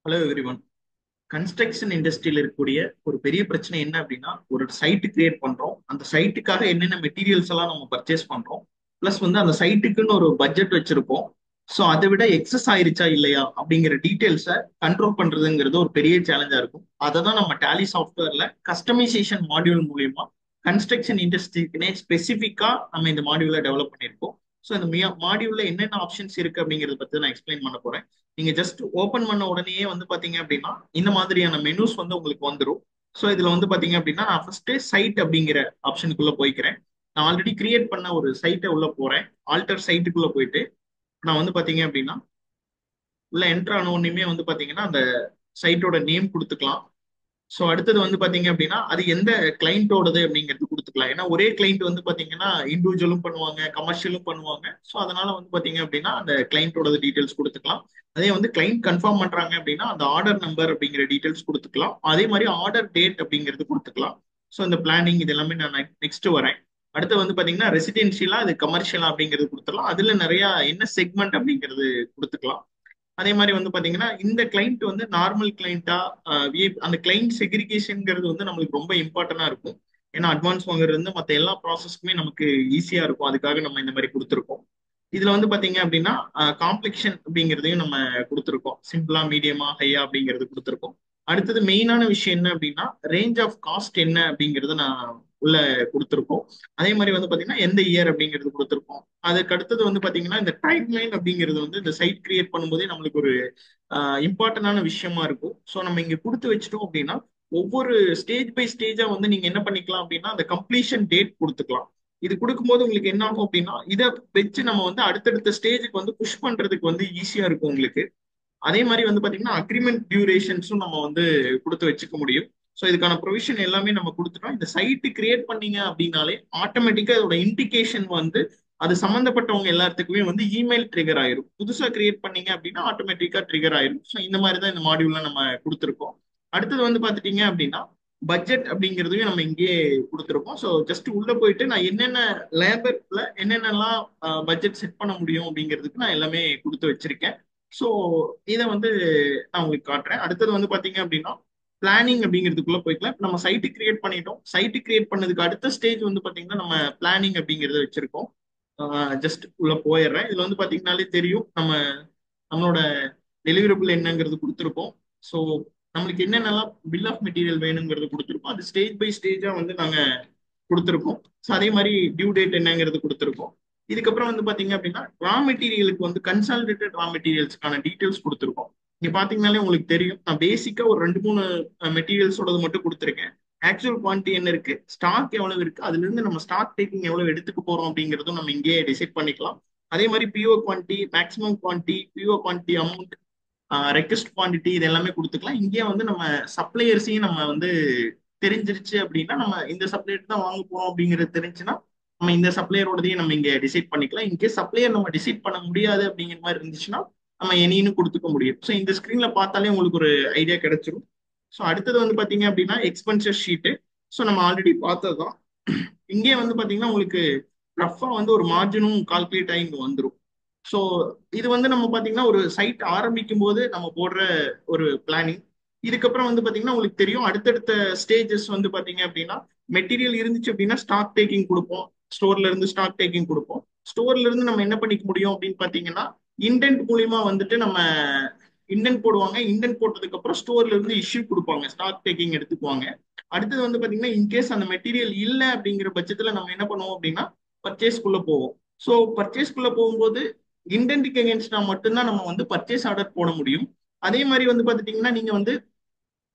Hello everyone. Construction இண்டஸ்ட்ரியில் இருக்கக்கூடிய ஒரு பெரிய பிரச்சனை என்ன அப்படின்னா, ஒரு சைட் கிரியேட் பண்றோம். அந்த சைட்டுக்காக என்னென்ன மெட்டீரியல்ஸ் எல்லாம் நம்ம பர்ச்சேஸ் பண்றோம், பிளஸ் அந்த சைட்டுக்குன்னு ஒரு பட்ஜெட் வச்சிருப்போம். ஸோ அதை விட எக்ஸஸ் ஆயிருச்சா இல்லையா அப்படிங்கிற டீட்டெயில்ஸை கண்ட்ரோல் பண்றதுங்கிறது ஒரு பெரிய சேலஞ்சா இருக்கும். அதை தான் நம்ம டேலி சாஃப்ட்வேர்ல கஸ்டமைசேஷன் மாடியூல் மூலியமா கன்ஸ்ட்ரக்ஷன் இண்டஸ்ட்ரிக்குனே ஸ்பெசிஃபிக்கா நம்ம இந்த மாடியூலை டெவலப் பண்ணியிருக்கோம். ஸோ இந்த மாடியூல்ல என்னென்ன ஆப்ஷன்ஸ் இருக்கு அப்படிங்கறத பத்தி நான் எக்ஸ்பிளைன் பண்ண போறேன். நீங்க ஜஸ்ட் ஓபன் பண்ண உடனேயே பாத்தீங்க அப்படின்னா இந்த மாதிரியான மெனுஸ் உங்களுக்கு வந்துடும். ஸோ இதுல பாத்தீங்க அப்படின்னா நான் ஃபர்ஸ்ட் சைட் அப்படிங்கிற ஆப்ஷனுக்குள்ள போய்க்கிறேன். நான் ஆல்ரெடி கிரியேட் பண்ண ஒரு சைட்டை உள்ள போறேன். ஆல்டர் சைட்டுக்குள்ள போயிட்டு நான் பாத்தீங்க அப்படின்னா உள்ள என்டர் ஆன உடனேயுமே பாத்தீங்கன்னா அந்த சைட்டோட நேம் கொடுத்துக்கலாம். ஸோ அடுத்தது பாத்தீங்க அப்படின்னா அது எந்த கிளைண்டோடது அப்படிங்கிறது கொடுத்துக்கலாம். ஏன்னா ஒரே கிளைண்ட் பாத்தீங்கன்னா இண்டிவிஜுவலும் பண்ணுவாங்க, கமர்ஷியலும் பண்ணுவாங்க. ஸோ அதனால பாத்தீங்க அப்படின்னா அந்த கிளைண்டோட டீடைல்ஸ் கொடுத்துக்கலாம். அதே கிளைண்ட் கன்ஃபார்ம் பண்றாங்க அப்படின்னா அந்த ஆர்டர் நம்பர் அப்படிங்கிற டீடைல்ஸ் கொடுத்துக்கலாம். அதே மாதிரி ஆர்டர் டேட் அப்படிங்கிறது கொடுத்துக்கலாம். ஸோ இந்த பிளானிங் இது எல்லாமே நான் நெக்ஸ்ட் வரேன். அடுத்து பாத்தீங்கன்னா ரெசிடென்ஷியலா இது கமர்ஷியலா அப்படிங்கிறது கொடுத்துக்கலாம். அதுல நிறைய என்ன செக்மெண்ட் அப்படிங்கிறது கொடுத்துக்கலாம். அதே மாதிரி பாத்தீங்கன்னா இந்த கிளைண்ட் நார்மல் கிளைண்டா, அந்த கிளைண்ட் செக்ரிகேஷன்ங்கிறது நம்மளுக்கு ரொம்ப இம்பார்ட்டன்டா இருக்கும். ஏன்னா அட்வான்ஸ் வாங்குறது மற்ற எல்லா ப்ராசஸ்க்குமே நமக்கு ஈஸியா இருக்கும். அதுக்காக நம்ம இந்த மாதிரி கொடுத்துருக்கோம். இதுல பாத்தீங்க அப்படின்னா காம்ப்ளெக்ஷன் அப்படிங்கிறதையும் நம்ம கொடுத்துருக்கோம். சிம்பிளா, மீடியமா, ஹையா அப்படிங்கிறது கொடுத்துருக்கோம். அடுத்தது மெயினான விஷயம் என்ன அப்படின்னா ரேஞ்ச் ஆஃப் காஸ்ட் என்ன அப்படிங்கறத நான் உள்ள கொடுத்துருக்கோம். அதே மாதிரி பாத்தீங்கன்னா எந்த இயர் அப்படிங்கிறது கொடுத்துருக்கோம். அதுக்கு அடுத்தது பாத்தீங்கன்னா இந்த டைம் லைன் அப்படிங்கிறது இந்த சைட் கிரியேட் பண்ணும்போதே நம்மளுக்கு ஒரு இம்பார்ட்டன்டான விஷயமா இருக்கும். ஸோ நம்ம இங்க கொடுத்து வச்சிட்டோம் அப்படின்னா ஒவ்வொரு ஸ்டேஜ் பை ஸ்டேஜா நீங்க என்ன பண்ணிக்கலாம் அப்படின்னா அந்த கம்ப்ளீஷன் டேட் கொடுத்துக்கலாம். இது கொடுக்கும்போது உங்களுக்கு என்ன ஆகும் அப்படின்னா இதை வச்சு நம்ம அடுத்தடுத்த ஸ்டேஜுக்கு புஷ் பண்றதுக்கு ஈஸியா இருக்கும் உங்களுக்கு. அதே மாதிரி பாத்தீங்கன்னா அக்ரிமெண்ட் டியூரேஷன்ஸும் நம்ம கொடுத்து வச்சுக்க முடியும். ஸோ இதுக்கான ப்ரொவிஷன் எல்லாமே நம்ம கொடுத்துட்டோம். இந்த சைட்டு கிரியேட் பண்ணீங்க அப்படின்னாலே ஆட்டோமேட்டிக்கா இதோட இண்டிகேஷன் அது சம்பந்தப்பட்டவங்க எல்லாத்துக்குமே இமெயில் ட்ரிகர் ஆயிரும். புதுசா கிரியேட் பண்ணீங்க அப்படின்னா ஆட்டோமேட்டிக்கா ட்ரிகர் ஆயிரும். ஸோ இந்த மாதிரி தான் இந்த மாடியூல்ல நம்ம கொடுத்துருக்கோம். அடுத்தது பாத்துட்டீங்க அப்படின்னா பட்ஜெட் அப்படிங்கிறதையும் நம்ம இங்கேயே கொடுத்துருக்கோம். ஸோ ஜஸ்ட் உள்ள போயிட்டு நான் என்னென்ன லேபர்ல என்னென்னலாம் பட்ஜெட் செட் பண்ண முடியும் அப்படிங்கிறதுக்கு நான் எல்லாமே கொடுத்து வச்சிருக்கேன். ஸோ இதை நான் உங்களுக்கு காட்டுறேன். அடுத்தது பாத்தீங்க அப்படின்னா பிளானிங் அப்படிங்கிறதுக்குள்ள போய்க்கலாம். இப்ப நம்ம சைட்டு கிரியேட் பண்ணிட்டோம். சைட்டு கிரியேட் பண்ணதுக்கு அடுத்த ஸ்டேஜ் பாத்தீங்கன்னா நம்ம பிளானிங் அப்படிங்கறத வச்சிருக்கோம். ஜஸ்ட் உள்ள போயிடுறேன். இதுல பாத்தீங்கன்னாலே தெரியும் நம்மளோட டெலிவரபிள் என்னங்கிறது கொடுத்துருக்கோம். ஸோ நம்மளுக்கு என்னென்னலாம் பில் ஆஃப் மெட்டீரியல் வேணுங்கிறது கொடுத்துருக்கோம். அது ஸ்டேஜ் பை ஸ்டேஜா நாங்க கொடுத்துருக்கோம். ஸோ அதே மாதிரி டியூ டேட் என்னங்கிறது கொடுத்துருக்கோம். இதுக்கப்புறம் பாத்தீங்க அப்படின்னா ரா மெட்டீரியலுக்கு கன்சாலிடேட்டட் ரா மெட்டீரியல்ஸ்க்கான டீடைல்ஸ் கொடுத்துருக்கோம். இங்க பாத்தீங்கன்னாலே உங்களுக்கு தெரியும் நான் பேசிக்கா ஒரு 2 3 மெட்டீரியல்ஸோட மட்டும் கொடுத்துருக்கேன். ஆக்சுவல் குவான்டிட்டி என்ன இருக்கு, ஸ்டாக் எவ்வளவு இருக்கு, அதுல இருந்து நம்ம ஸ்டாக் டேக்கிங் எவ்வளவு எடுத்துக்க போறோம் அப்படிங்கிறதும் நம்ம இங்கேயே டிசைட் பண்ணிக்கலாம். அதே மாதிரி PO quantity, maximum quantity, PO quantity amount, request quantity இது எல்லாமே கொடுத்துக்கலாம். இங்கேயே நம்ம சப்ளையர்ஸையும் நம்ம தெரிஞ்சிருச்சு அப்படின்னா நம்ம இந்த சப்ளையர் தான் வாங்க போறோம் அப்படிங்கிறது தெரிஞ்சுன்னா நம்ம இந்த சப்ளையரோடதையும் நம்ம இங்க டிசைட் பண்ணிக்கலாம். இன்கேஸ் சப்ளையர் நம்ம டிசைட் பண்ண முடியாது அப்படிங்கிற மாதிரி இருந்துச்சுன்னா நம்ம எனீன்னு கொடுத்துக்க முடியும். ஸோ இந்த ஸ்கிரீன்ல பார்த்தாலே உங்களுக்கு ஒரு ஐடியா கிடைச்சிரும். ஸோ அடுத்தது பாத்தீங்க அப்படின்னா எக்ஸ்பென்சஸ் ஷீட்டு. ஸோ நம்ம ஆல்ரெடி பார்த்ததுதான். இங்கே பாத்தீங்கன்னா உங்களுக்கு ரஃபா ஒரு மார்ஜினும் கால்குலேட் ஆகி இங்க வந்துடும். ஸோ இது நம்ம பாத்தீங்கன்னா ஒரு சைட் ஆரம்பிக்கும் போது நம்ம போடுற ஒரு பிளானிங். இதுக்கப்புறம் பாத்தீங்கன்னா உங்களுக்கு தெரியும் அடுத்தடுத்த ஸ்டேஜஸ் பாத்தீங்க அப்படின்னா மெட்டீரியல் இருந்துச்சு அப்படின்னா ஸ்டாக் டேக்கிங் கொடுப்போம். ஸ்டோர்ல இருந்து ஸ்டாக் டேக்கிங் கொடுப்போம். ஸ்டோர்ல இருந்து நம்ம என்ன பண்ணிக்க முடியும் அப்படின்னு பாத்தீங்கன்னா இண்டென்ட் மூலியமா நம்ம இண்டென்ட் போடுவாங்க. இண்டென்ட் போட்டதுக்கு அப்புறம் ஸ்டோர்ல இருந்து இஷ்யூ கொடுப்பாங்க, ஸ்டாக் டேக்கிங் எடுத்துக்குவாங்க. அடுத்தது பாத்தீங்கன்னா இன்கேஸ் அந்த மெட்டீரியல் இல்லை அப்படிங்கிற பட்சத்துல நம்ம என்ன பண்ணுவோம் அப்படின்னா பர்ச்சேஸ்க்குள்ள போவோம். ஸோ பர்ச்சேஸ்க்குள்ள போகும்போது இண்டென்ட்க்கு அகேன்ஸ்டா மட்டும்தான் நம்ம பர்ச்சேஸ் ஆர்டர் போட முடியும். அதே மாதிரி பாத்துட்டீங்கன்னா நீங்க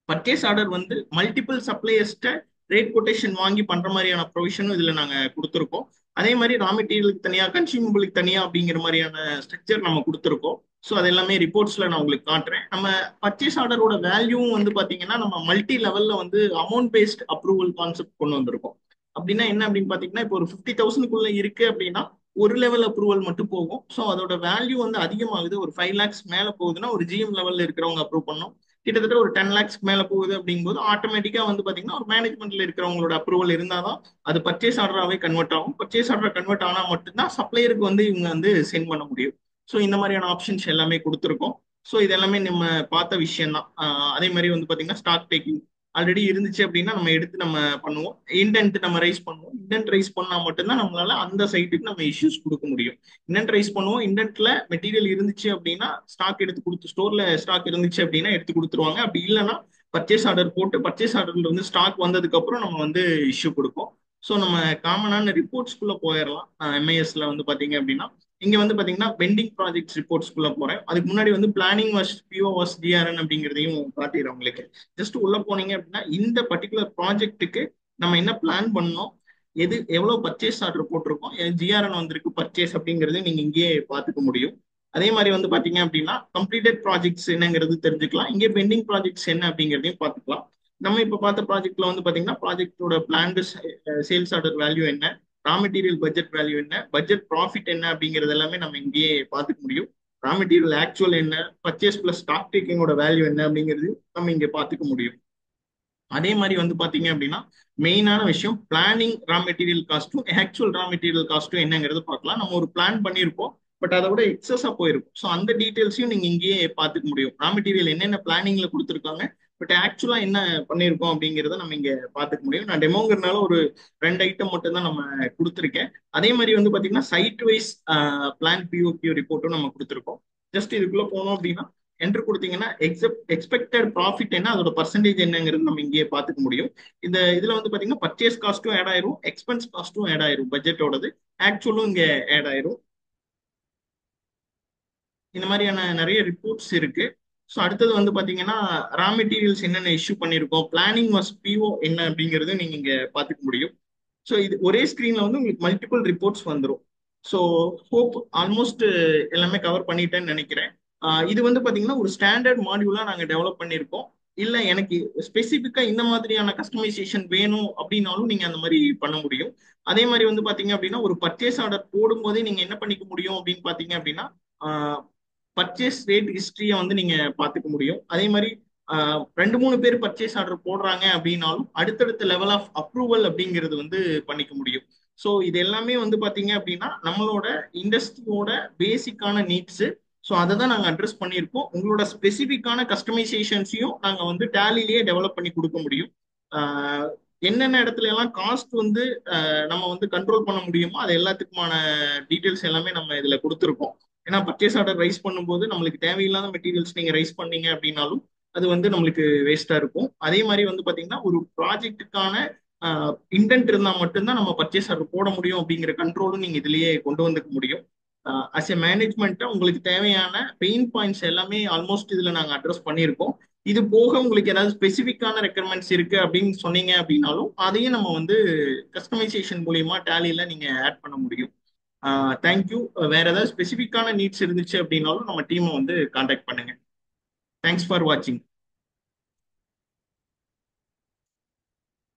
பர்ச்சேஸ் ஆர்டர் மல்டிபிள் சப்ளையர்ஸ்ட ரேட் கொட்டேஷன் வாங்கி பண்ற மாதிரியான ப்ரொவிஷனும் இதுல நாங்க கொடுத்துருக்கோம். அதே மாதிரி ரா மெட்டீரியலுக்கு தனியா, கன்சியூமபிளுக்கு தனியா அப்படிங்கிற மாதிரியான ஸ்ட்ரக்சர் நம்ம கொடுத்துருக்கோம். ஸோ அது எல்லாமே ரிப்போர்ட்ஸ்ல நான் உங்களுக்கு காட்டுறேன். நம்ம பர்ச்சேஸ் ஆர்டரோட வேல்யூவும் பாத்தீங்கன்னா நம்ம மல்டி லெவல்ல அமௌண்ட் பேஸ்ட் அப்ரூவல் கான்செப்ட் கொண்டு வந்திருக்கோம். அப்படின்னா என்ன அப்படின்னு பாத்தீங்கன்னா இப்போ ஒரு 50,000 இருக்கு அப்படின்னா ஒரு லெவல் அப்ரூவல் மட்டும் போகும். ஸோ அதோட வேல்யூ அதிகமாகுது. ஒரு 5 lakhs மேல போகுதுன்னா ஒரு ஜிஎம் லெவல்ல இருக்கிறவங்க அப்ரூவ் பண்ணணும். கிட்டத்தட்ட ஒரு 10 lakhs மேல போகுது அப்படிங்கும்போது ஆட்டோமேட்டிக்கா பாத்தீங்கன்னா ஒரு மேனேஜ்மெண்ட்ல இருக்கிறவங்களோட அப்ரூவல் இருந்தாதான் அது பர்ச்சேஸ் ஆர்டராகவே கன்வெர்ட் ஆகும். பர்ச்சேஸ் ஆர்டர் கன்வெர்ட் ஆனா மட்டும்தான் சப்ளையருக்கு இவங்க சென்ட் பண்ண முடியும். ஸோ இந்த மாதிரியான ஆப்ஷன்ஸ் எல்லாமே கொடுத்துருக்கோம். ஸோ இது எல்லாமே நம்ம பார்த்த விஷயம் தான். அதே மாதிரி வந்து பார்த்தீங்கன்னா ஸ்டாக் டேக்கிங் ஆல்ரெடி இருந்துச்சு அப்படின்னா நம்ம எடுத்து நம்ம பண்ணுவோம். இண்டென்ட் நம்ம ரைஸ் பண்ணுவோம். இண்டென்ட் ரைஸ் பண்ணா மட்டும்தான் நம்மளால அந்த சைட்டுக்கு நம்ம இஷ்யூஸ் கொடுக்க முடியும். இண்டென்ட் ரைஸ் பண்ணுவோம். இண்டென்ட்ல மெட்டீரியல் இருந்துச்சு அப்படின்னா ஸ்டாக் எடுத்து கொடுத்து, ஸ்டோர்ல ஸ்டாக் இருந்துச்சு அப்படின்னா எடுத்து கொடுத்துருவாங்க. அப்படி இல்லைன்னா பர்ச்சேஸ் ஆர்டர் போட்டு பர்ச்சேஸ் ஆர்டர்ல வந்து ஸ்டாக் வந்ததுக்கு அப்புறம் நம்ம வந்து இஷ்யூ கொடுப்போம். ஸோ நம்ம காமனான ரிப்போர்ட்ஸ்குள்ள போயிடலாம். எம்ஐஎஸ்ல வந்து பாத்தீங்க அப்படின்னா இங்க வந்து பாத்தீங்கன்னா பெண்டிங் ப்ராஜெக்ட்ஸ் ரிப்போர்ட்ஸ்குள்ள போறேன். அதுக்கு முன்னாடி வந்து planning was PO was TRN அப்படிங்கிறதையும் காட்டிடுறேன் உங்களுக்கு. ஜஸ்ட் உள்ள போனீங்க அப்படின்னா இந்த பர்டிகுலர் ப்ராஜெக்ட்டுக்கு நம்ம என்ன பிளான் பண்ணோம், எது எவ்வளவு பர்ச்சேஸ் ஆர்டர் போட்டிருக்கோம், ஜிஆர்என் வந்திருக்கு பர்ச்சேஸ் அப்படிங்கறது நீங்க இங்கேயே பார்த்துக்க முடியும். அதே மாதிரி வந்து பாத்தீங்க அப்படின்னா கம்ப்ளீட்டட் ப்ராஜெக்ட்ஸ் என்னங்கிறது தெரிஞ்சுக்கலாம். இங்கே பெண்டிங் ப்ராஜெக்ட்ஸ் என்ன அப்படிங்கிறதையும் பார்த்துக்கலாம். நம்ம இப்ப பார்த்த ப்ராஜெக்ட்ல வந்து பாத்தீங்கன்னா ப்ராஜெக்டோட பிளான்டு சேல்ஸ் ஆர்டர் வேல்யூ என்ன, ரா மெட்டீரியல் பட்ஜெட் வேல்யூ என்ன, பட்ஜெட் ப்ராஃபிட் என்ன அப்படிங்கிறது எல்லாமே நம்ம இங்கேயே பார்த்துக்க முடியும். ரா மெட்டீரியல் ஆக்சுவல் என்ன, பர்ச்சேஸ் பிளஸ் ஸ்டாக் டேக்கிங்கோட வேல்யூ என்ன அப்படிங்கிறது நம்ம இங்க பார்த்துக்க முடியும். அதே மாதிரி வந்து பாத்தீங்க அப்படின்னா மெயினான விஷயம் பிளானிங் ரா மெட்டீரியல் காஸ்ட்டும் ஆக்சுவல் ரா மெட்டீரியல் காஸ்ட்டும் என்னங்கிறது பார்க்கலாம். நம்ம ஒரு பிளான் பண்ணியிருப்போம், பட் அதை விட எக்ஸஸா போயிருக்கும். ஸோ அந்த டீட்டெயில்ஸையும் நீங்க இங்கேயே பார்த்துக்க முடியும். ரா மெட்டீரியல் என்னென்ன பிளானிங்ல கொடுத்துருக்காங்க, பட் ஆக்சுவலா என்ன பண்ணியிருக்கோம் அப்படிங்கிறத நம்ம இங்க பார்த்துக்க முடியும். நான் டெமோங்கிறதுனால ஒரு 2 ஐட்டம் மட்டும் தான் நம்ம கொடுத்துருக்கேன். அதே மாதிரி வந்து பாத்தீங்கன்னா சைட் வைஸ் பிளான் பிஓக்யூ ரிப்போர்ட்டும் நம்ம கொடுத்துருக்கோம். ஜஸ்ட் இதுக்குள்ள போனோம் அப்படின்னா என்ட்ரு கொடுத்தீங்கன்னா எக்ஸ்பெக்டட் ப்ராஃபிட் என்ன, அதோட பர்சன்டேஜ் என்னங்கிறது நம்ம இங்கேயே பார்த்துக்க முடியும். இந்த இதுல வந்து பாத்தீங்கன்னா பர்ச்சேஸ் காஸ்ட்டும் ஆட் ஆயிரும், எக்ஸ்பென்ஸ் காஸ்ட்டும் ஆட் ஆயிரும், பட்ஜெட்டோடது ஆக்சுவலும் இங்க ஆட் ஆயிரும். இந்த மாதிரியான நிறைய ரிப்போர்ட்ஸ் இருக்கு. ஸோ அடுத்தது வந்து பாத்தீங்கன்னா ரா மெட்டீரியல்ஸ் என்னென்ன இஷ்யூ பண்ணியிருக்கோம், பிளானிங் வாஸ் பிஓ என்ன அப்படிங்கிறது நீங்க இங்க பார்த்துக்க முடியும். ஸோ இது ஒரே ஸ்க்ரீன்ல வந்து உங்களுக்கு மல்டிபிள் ரிப்போர்ட்ஸ் வந்துடும். ஸோ ஹோப் ஆல்மோஸ்ட் எல்லாமே கவர் பண்ணிட்டேன்னு நினைக்கிறேன். இது வந்து பாத்தீங்கன்னா ஒரு ஸ்டாண்டர்ட் மாடியூலா நாங்க டெவலப் பண்ணியிருக்கோம். இல்ல எனக்கு ஸ்பெசிஃபிக்கா இந்த மாதிரியான கஸ்டமைசேஷன் வேணும் அப்படின்னாலும் நீங்க அந்த மாதிரி பண்ண முடியும். அதே மாதிரி வந்து பாத்தீங்க அப்படின்னா ஒரு பர்ச்சேஸ் ஆர்டர் போடும்போதே நீங்க என்ன பண்ணிக்க முடியும் அப்படின்னு பாத்தீங்க அப்படின்னா பர்ச்சேஸ் ரேட் ஹிஸ்டரியை வந்து நீங்க பாத்துக்க முடியும். அதே மாதிரி 2 3 பேர் பர்ச்சேஸ் ஆர்டர் போடுறாங்க அப்படின்னாலும் அடுத்தடுத்த லெவல் ஆஃப் அப்ரூவல் அப்படிங்கிறது வந்து பண்ணிக்க முடியும். ஸோ இது எல்லாமே வந்து பாத்தீங்க அப்படின்னா நம்மளோட இண்டஸ்ட்ரியோட பேசிக்கான நீட்ஸ். ஸோ அதை தான் நாங்கள் அட்ரஸ் பண்ணியிருக்கோம். உங்களோட ஸ்பெசிஃபிக்கான கஸ்டமைசேஷன்ஸையும் நாங்கள் வந்து டேலிலேயே டெவலப் பண்ணி கொடுக்க முடியும். ஆஹ் என்னென்ன இடத்துல எல்லாம் காஸ்ட் வந்து நம்ம வந்து கண்ட்ரோல் பண்ண முடியுமோ அது எல்லாத்துக்குமான டீட்டெயில்ஸ் எல்லாமே நம்ம இதில் கொடுத்துருக்கோம். ஏன்னா பர்ச்சேஸ் ஆர்டர் ரைஸ் பண்ணும்போது நம்மளுக்கு தேவையில்லாத மெட்டீரியல்ஸ் நீங்க ரைஸ் பண்ணீங்க அப்படின்னாலும் அது வந்து நம்மளுக்கு வேஸ்டா இருக்கும். அதே மாதிரி வந்து பாத்தீங்கன்னா ஒரு ப்ராஜெக்ட்டுக்கான இன்டென்ட் இருந்தா மட்டும்தான் நம்ம பர்ச்சேஸ் ஆர்டர் போட முடியும் அப்படிங்கிற கண்ட்ரோலும் நீங்க இதுலயே கொண்டு வந்துக்க முடியும். அஸ் எ மேனேஜ்மெண்ட்டா உங்களுக்கு தேவையான பெயின் பாயிண்ட்ஸ் எல்லாமே ஆல்மோஸ்ட் இதுல நாங்க அட்ரஸ் பண்ணியிருக்கோம். இது போக உங்களுக்கு ஏதாவது ஸ்பெசிஃபிக்கான ரெக்குயர்மெண்ட்ஸ் இருக்கு அப்படின்னு சொன்னீங்க அப்படின்னாலும் அதையும் நம்ம வந்து கஸ்டமைசேஷன் மூலியமா டேலியில நீங்க ஆட் பண்ண முடியும். தேங்க்யூ. வேற ஏதாவது ஸ்பெசிஃபிக்கான நீட்ஸ் இருந்துச்சு அப்படின்னாலும் நம்ம டீமை வந்து காண்டாக்ட் பண்ணுங்க. தேங்க்ஸ் ஃபார் வாட்சிங்.